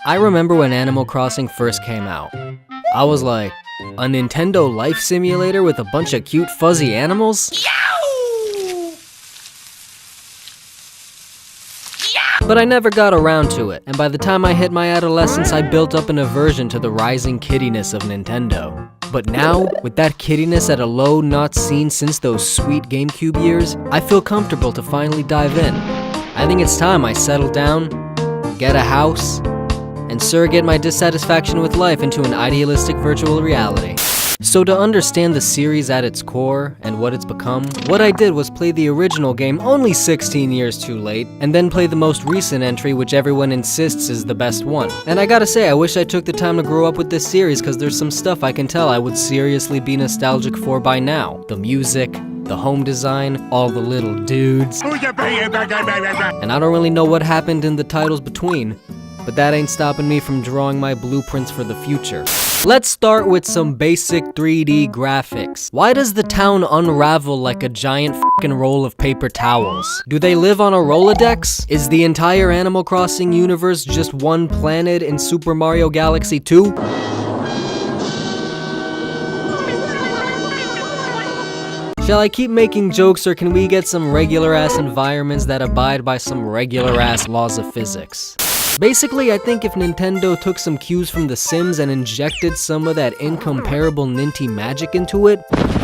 I remember when Animal Crossing first came out. I was like, a Nintendo Life Simulator with a bunch of cute fuzzy animals? But I never got around to it, and by the time I hit my adolescence, I built up an aversion to the rising kiddiness of Nintendo. But now, with that kiddiness at a low not seen since those sweet GameCube years, I feel comfortable to finally dive in. I think it's time I settle down, get a house, and surrogate my dissatisfaction with life into an idealistic virtual reality. So to understand the series at its core and what it's become, what I did was play the original game only 16 years too late, and then play the most recent entry which everyone insists is the best one. And I gotta say, I wish I took the time to grow up with this series, cause there's some stuff I can tell I would seriously be nostalgic for by now. The music, the home design, all the little dudes. And I don't really know what happened in the titles between, but that ain't stopping me from drawing my blueprints for the future. Let's start with some basic 3D graphics. Why does the town unravel like a giant fucking roll of paper towels? Do they live on a Rolodex? Is the entire Animal Crossing universe just one planet in Super Mario Galaxy 2? Shall I keep making jokes, or can we get some regular-ass environments that abide by some regular-ass laws of physics? Basically, I think if Nintendo took some cues from The Sims and injected some of that incomparable Ninty magic into it,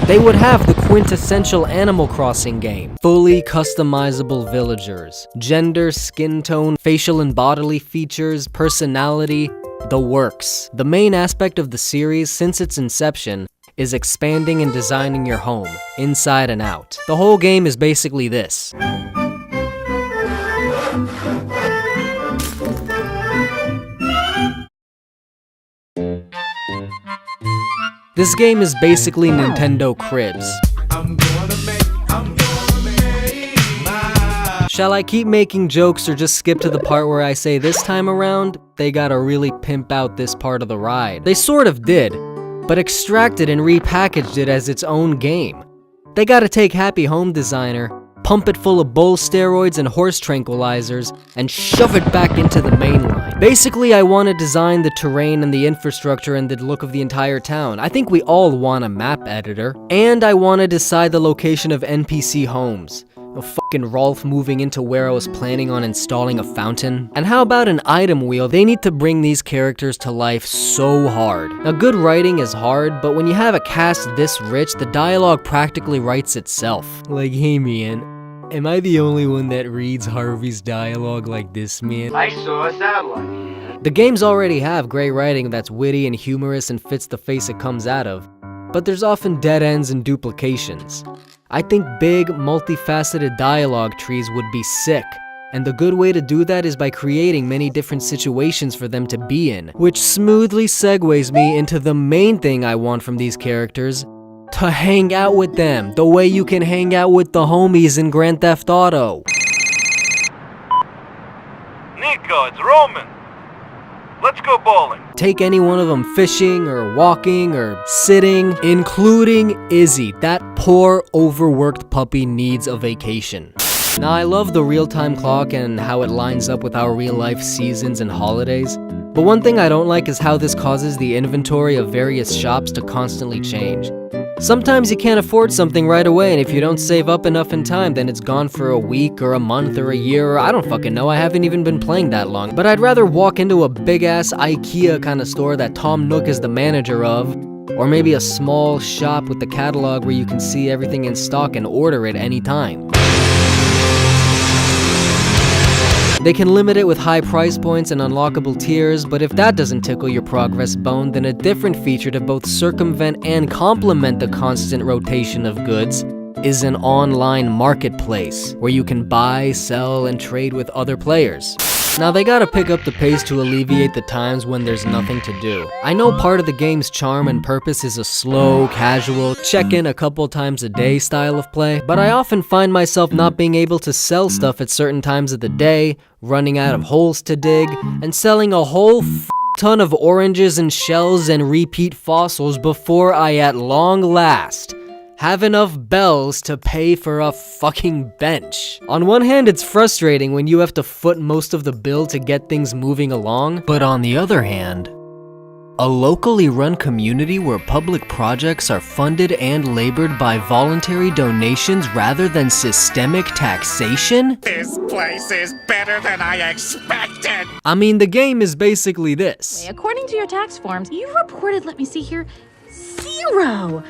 they would have the quintessential Animal Crossing game. Fully customizable villagers, gender, skin tone, facial and bodily features, personality, the works. The main aspect of the series since its inception is expanding and designing your home, inside and out. The whole game is basically this. This game is basically Nintendo Cribs. Shall I keep making jokes or just skip to the part where I say this time around, they gotta really pimp out this part of the ride? They sort of did, but extracted and repackaged it as its own game. They gotta take Happy Home Designer, pump it full of bull steroids and horse tranquilizers, and shove it back into the main line. Basically, I want to design the terrain and the infrastructure and the look of the entire town. I think we all want a map editor. And I want to decide the location of NPC homes. Fucking Rolf moving into where I was planning on installing a fountain. And how about an item wheel? They need to bring these characters to life so hard. Now, good writing is hard, but when you have a cast this rich, the dialogue practically writes itself. Like, hey man, am I the only one that reads Harvey's dialogue like this, man? I saw a satellite. The games already have great writing that's witty and humorous and fits the face it comes out of, but there's often dead ends and duplications. I think big, multifaceted dialogue trees would be sick, and the good way to do that is by creating many different situations for them to be in, which smoothly segues me into the main thing I want from these characters: to hang out with them, the way you can hang out with the homies in Grand Theft Auto. Nico, it's Roman. Let's go bowling. Take any one of them fishing or walking or sitting, including Izzy. That poor, overworked puppy needs a vacation. Now, I love the real-time clock and how it lines up with our real-life seasons and holidays, but one thing I don't like is how this causes the inventory of various shops to constantly change. Sometimes you can't afford something right away, and if you don't save up enough in time, then it's gone for a week or a month or a year, or I don't fucking know, I haven't even been playing that long. But I'd rather walk into a big-ass IKEA kind of store that Tom Nook is the manager of, or maybe a small shop with the catalog where you can see everything in stock and order it anytime. They can limit it with high price points and unlockable tiers, but if that doesn't tickle your progress bone, then a different feature to both circumvent and complement the constant rotation of goods is an online marketplace, where you can buy, sell, and trade with other players. Now, they gotta pick up the pace to alleviate the times when there's nothing to do. I know part of the game's charm and purpose is a slow, casual, check-in a couple times a day style of play, but I often find myself not being able to sell stuff at certain times of the day, running out of holes to dig, and selling a whole ton of oranges and shells and repeat fossils before I at long last have enough bells to pay for a fucking bench. On one hand, it's frustrating when you have to foot most of the bill to get things moving along, but on the other hand, a locally run community where public projects are funded and labored by voluntary donations rather than systemic taxation? This place is better than I expected! I mean, the game is basically this. According to your tax forms, you reported, let me see here, 0.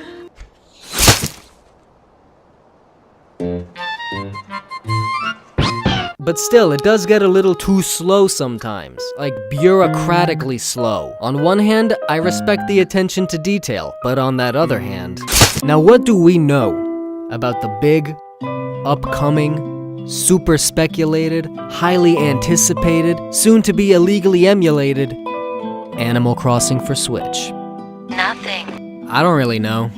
But still, it does get a little too slow sometimes, like bureaucratically slow. On one hand, I respect the attention to detail, but on that other hand, now what do we know about the big, upcoming, super speculated, highly anticipated, soon to be illegally emulated Animal Crossing for Switch? Nothing. I don't really know.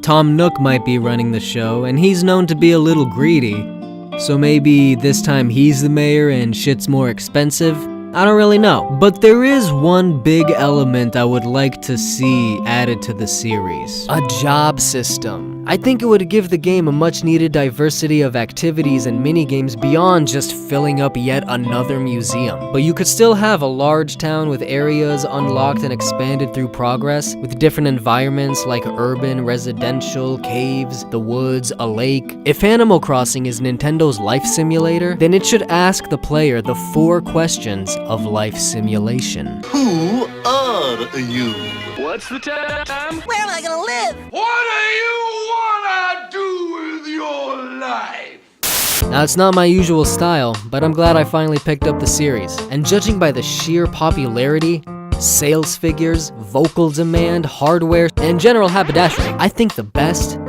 Tom Nook might be running the show, and he's known to be a little greedy. So maybe this time he's the mayor and shit's more expensive? I don't really know. But there is one big element I would like to see added to the series. A job system. I think it would give the game a much needed diversity of activities and minigames beyond just filling up yet another museum. But you could still have a large town with areas unlocked and expanded through progress, with different environments like urban, residential, caves, the woods, a lake. If Animal Crossing is Nintendo's life simulator, then it should ask the player the 4 questions of life simulation. Who are you? What's the time? Where am I gonna live? What do you wanna do with your life? Now, it's not my usual style, but I'm glad I finally picked up the series. And judging by the sheer popularity, sales figures, vocal demand, hardware, and general haberdashery, I think the best,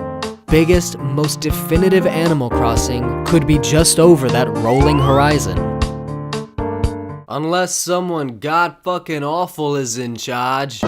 biggest, most definitive Animal Crossing could be just over that rolling horizon. Unless someone god fucking awful is in charge.